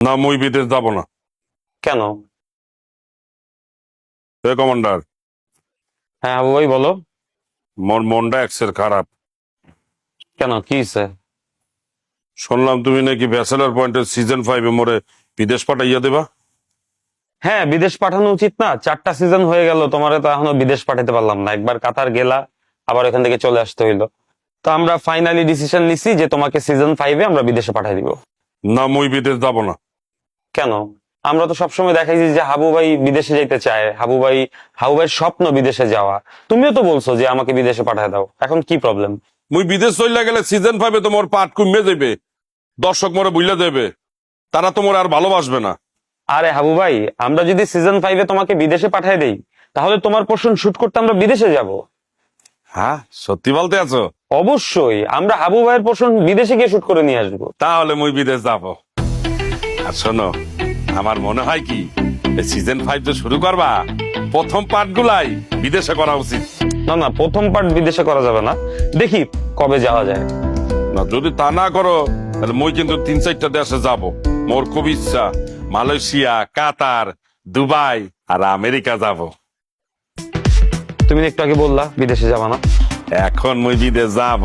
না মুই বিদেশ যাব না। কেন? এ কমান্ডার, হ্যাঁ হাবু ভাই বলো। মোর মনটা এক্সের খারাপ। কেন, কি হয়েছে? শুনলাম তুমি নাকি ব্যাচেলার পয়েন্টের সিজন 5 মোরে বিদেশ পাঠাইয়া দেবা। হ্যাঁ, বিদেশ পাঠানো উচিত না? 4টা সিজন হয়ে গেল, তোমারে তো এখনো বিদেশ পাঠাতে পারলাম না। একবার কাতার গেলা, আবার এখান থেকে চলে আসতে হইলো। তো আমরা ফাইনালি ডিসিশন নিছি যে তোমাকে সিজন 5-এ আমরা বিদেশে পাঠাই দিব। না মুই বিদেশ যাব না। কেন? আমরা তো সবসময় দেখাইছি যে হাবু ভাই বিদেশে যাইতে চায়, হাবু ভাইয়ের স্বপ্ন বিদেশে যাওয়া। তুমিও তো বলছো যে আমাকে বিদেশে পাঠায় দাও, এখন কি প্রবলেম? মুই বিদেশ চলে গেলে সিজন 5-এ তো মোর পাট কমে যাবে, দর্শক মোরে বুঝলে দেবে, তারা তো মোর আর ভালোবাসবে না। আরে হাবু ভাই, আমরা যদি সিজন 5-এ তোমাকে বিদেশে পাঠায় দেই, তাহলে তোমার পোর্শন শুট করতে আমরা বিদেশে যাব। হ্যাঁ, সত্যি বলতে আছো? অবশ্যই, আমরা হাবু ভাইয়ের পোর্শন বিদেশে গিয়ে শুট করে নিয়ে আসবো। তাহলে মুই বিদেশ যাব। আর শোনো, আমার মনে হয় কি, সিজন 5 যে শুরু করবা, প্রথম পার্ট গুলাই বিদেশে করা উচিত। না না, প্রথম পার্ট বিদেশে করা যাবে না, দেখি কবে যাওয়া যায়। না, যদি তা না করো তাহলে মুই কিন্তু 3-4টা দেশে যাব। মোর খুব ইচ্ছা মালয়েশিয়া, কাতার, দুবাই আর আমেরিকা যাব। তুমি একটু আগে বললা বিদেশে যাবা না। এখন মুই বিদেশ যাব।